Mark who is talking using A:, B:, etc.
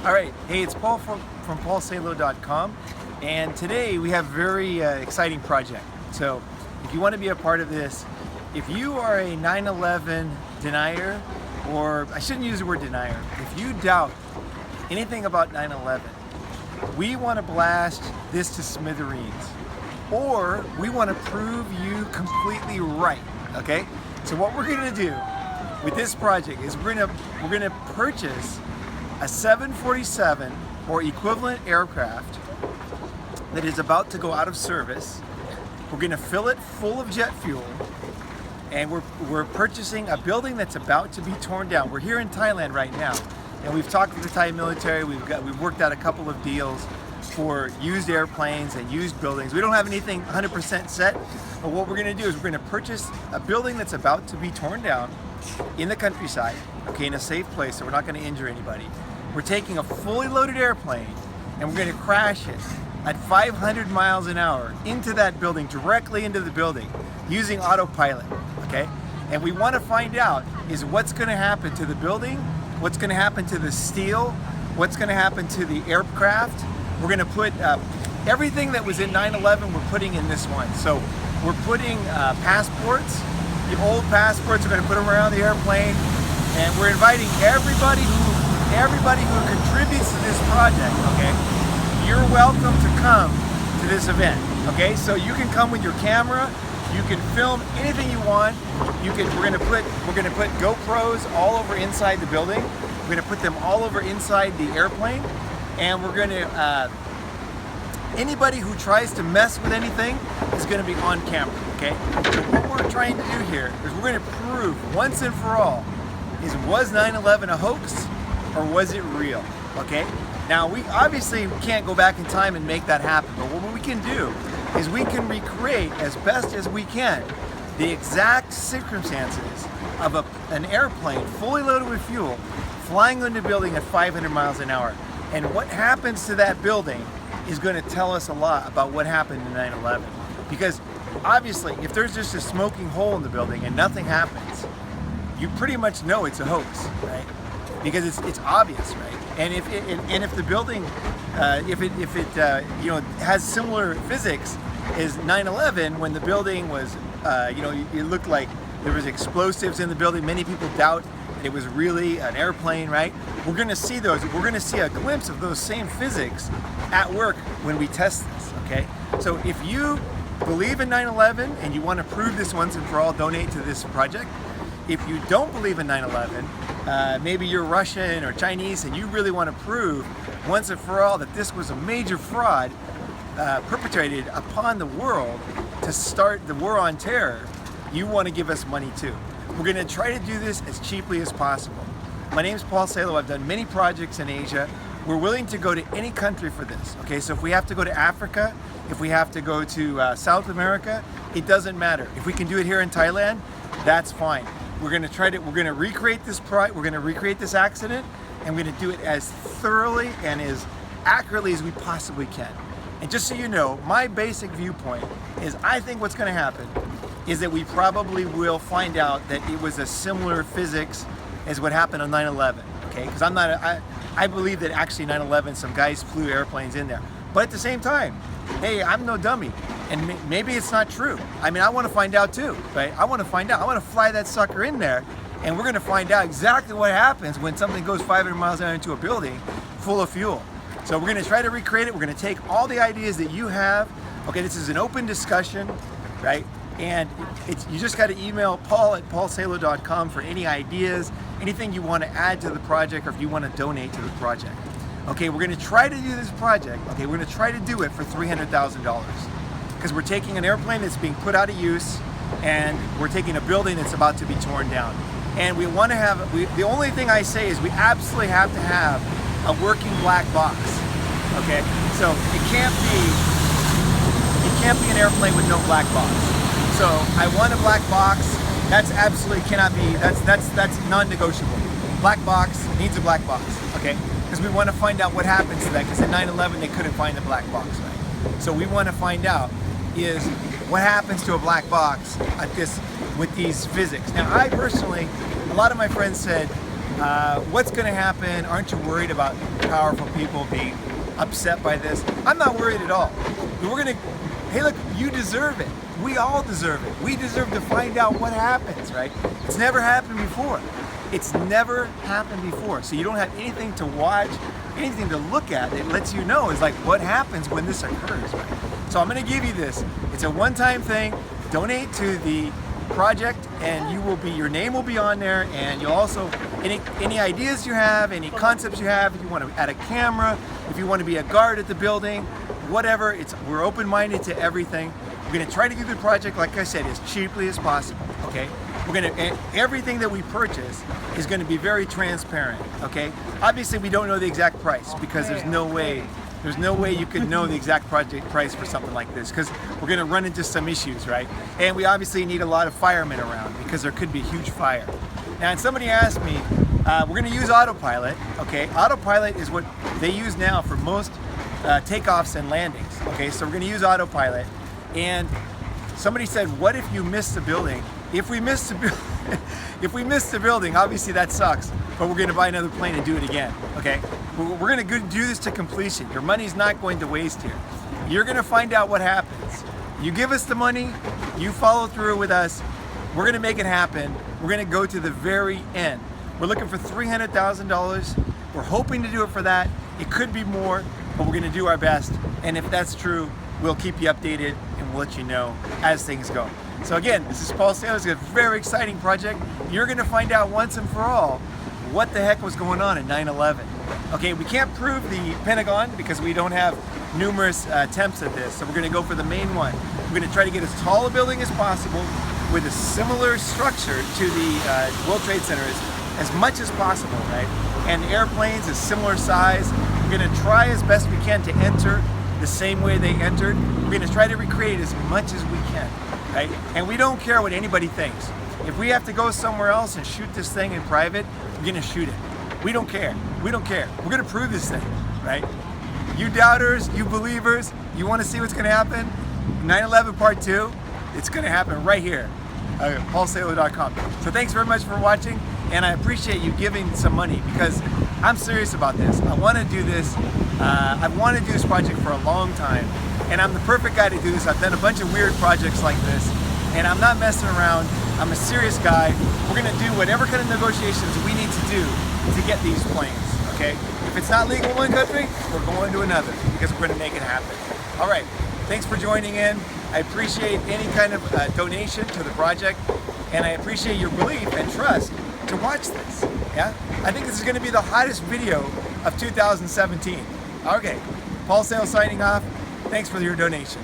A: All right, hey, it's Paul from paulsalo.com, and today we have a very exciting project. So if you want to be a part of this, if you are a 9/11 denier, or I shouldn't use the word denier, if you doubt anything about 9/11, we want to blast this to smithereens, or we want to prove you completely right, okay? So what we're gonna do with this project is we're gonna purchase a 747 or equivalent aircraft that is about to go out of service. We're going to fill it full of jet fuel, and we're purchasing a building that's about to be torn down. We're here in Thailand right now, and we've talked with the Thai military. We've worked out a couple of deals for used airplanes and used buildings. We don't have anything 100% set, but what we're going to do is we're going to purchase a building that's about to be torn down in the countryside, okay, in a safe place, so we're not going to injure anybody. We're taking a fully loaded airplane and we're going to crash it at 500 miles an hour into that building, directly into the building, using autopilot, okay? And we want to find out is what's going to happen to the building, what's going to happen to the steel, what's going to happen to the aircraft. We're going to put everything that was in 9/11, we're putting in this one. So we're putting passports, the old passports, we're going to put them around the airplane, and we're inviting everybody who contributes to this project, okay? You're welcome to come to this event, okay? So you can come with your camera, you can film anything you want. We're gonna put GoPros all over inside the building. We're gonna put them all over inside the airplane, and we're gonna anybody who tries to mess with anything is gonna be on camera, okay? So what we're trying to do here is we're gonna prove once and for all was 9/11 a hoax or was it real, okay? Now, we obviously can't go back in time and make that happen, but what we can do is we can recreate as best as we can the exact circumstances of an airplane fully loaded with fuel flying into a building at 500 miles an hour. And what happens to that building is going to tell us a lot about what happened in 9/11. Because obviously, if there's just a smoking hole in the building and nothing happens, you pretty much know it's a hoax, right? Because it's obvious, right? And if the building, if it has similar physics as 9/11, when the building was, it looked like there was explosives in the building. Many people doubt that it was really an airplane, right? We're going to see those. We're going to see a glimpse of those same physics at work when we test this. Okay. So if you believe in 9/11 and you want to prove this once and for all, donate to this project. If you don't believe in 9/11, maybe you're Russian or Chinese and you really want to prove once and for all that this was a major fraud perpetrated upon the world to start the war on terror, you want to give us money too. We're going to try to do this as cheaply as possible. My name is Paul Salo. I've done many projects in Asia. We're willing to go to any country for this. Okay, so if we have to go to Africa, if we have to go to South America, it doesn't matter. If we can do it here in Thailand, that's fine. We're going to recreate this accident, and we're going to do it as thoroughly and as accurately as we possibly can. And just so you know, my basic viewpoint is I think what's going to happen is that we probably will find out that it was a similar physics as what happened on 9/11, okay? Because I believe that actually 9/11, some guys flew airplanes in there. But at the same time, hey, I'm no dummy. And maybe it's not true. I mean, I want to find out too, right? I want to find out. I want to fly that sucker in there, and we're going to find out exactly what happens when something goes 500 miles an hour into a building full of fuel. So we're going to try to recreate it. We're going to take all the ideas that you have. Okay, this is an open discussion, right? And you just got to email Paul at paulsalo.com for any ideas, anything you want to add to the project, or if you want to donate to the project. Okay, we're going to try to do this project. Okay, we're going to try to do it for $300,000. Because we're taking an airplane that's being put out of use, and we're taking a building that's about to be torn down. And we want to have, the only thing I say is we absolutely have to have a working black box, okay? So it can't be an airplane with no black box. So I want a black box. That's absolutely cannot be, that's non-negotiable. Black box needs a black box, okay? Because we want to find out what happens to that, because in 9/11 they couldn't find the black box, right? So we want to find out is what happens to a black box with these physics. Now, I personally, a lot of my friends said, what's going to happen? Aren't you worried about powerful people being upset by this? I'm not worried at all. We're going to, hey look, you deserve it. We all deserve it. We deserve to find out what happens, right? It's never happened before. It's never happened before. So you don't have anything to watch, anything to look at. It lets you know is like what happens when this occurs, right? So I'm going to give you this. It's a one-time thing. Donate to the project and you will be, your name will be on there, and you'll also, any ideas you have, any concepts you have, if you want to add a camera, if you want to be a guard at the building, whatever, we're open-minded to everything. We're going to try to do the project, like I said, as cheaply as possible, okay? We're going to, everything that we purchase is going to be very transparent, okay? Obviously we don't know the exact price because there's no way you could know the exact project price for something like this, because we're going to run into some issues, right? And we obviously need a lot of firemen around because there could be a huge fire. Now, and somebody asked me, we're going to use autopilot, okay? Autopilot is what they use now for most takeoffs and landings, okay? So we're going to use autopilot. And somebody said, what if you miss the building? If we miss the building, obviously that sucks, but we're going to buy another plane and do it again, okay? We're going to do this to completion. Your money's not going to waste here. You're going to find out what happens. You give us the money, you follow through with us, we're going to make it happen. We're going to go to the very end. We're looking for $300,000. We're hoping to do it for that. It could be more, but we're going to do our best. And if that's true, we'll keep you updated and we'll let you know as things go. So again, this is Paul Saylor. It's a very exciting project. You're going to find out once and for all what the heck was going on in 9/11. Okay, we can't prove the Pentagon because we don't have numerous attempts at this, so we're going to go for the main one. We're going to try to get as tall a building as possible with a similar structure to the World Trade Center as much as possible, right? And airplanes is similar size. We're going to try as best we can to enter the same way they entered. We're going to try to recreate as much as we can, right? And we don't care what anybody thinks. If we have to go somewhere else and shoot this thing in private, we're going to shoot it. We don't care. We don't care. We're going to prove this thing, right? You doubters, you believers, you want to see what's going to happen? 9/11 Part 2, it's going to happen right here. PaulSaylor.com. So thanks very much for watching, and I appreciate you giving some money because I'm serious about this. I want to do this. I've wanted to do this project for a long time, and I'm the perfect guy to do this. I've done a bunch of weird projects like this, and I'm not messing around. I'm a serious guy. We're going to do whatever kind of negotiations we need to do to get these planes, okay? If it's not legal in one country, we're going to another because we're going to make it happen. All right, thanks for joining in. I appreciate any kind of donation to the project, and I appreciate your belief and trust to watch this, yeah? I think this is going to be the hottest video of 2017. Okay, Paul Saylor signing off. Thanks for your donation.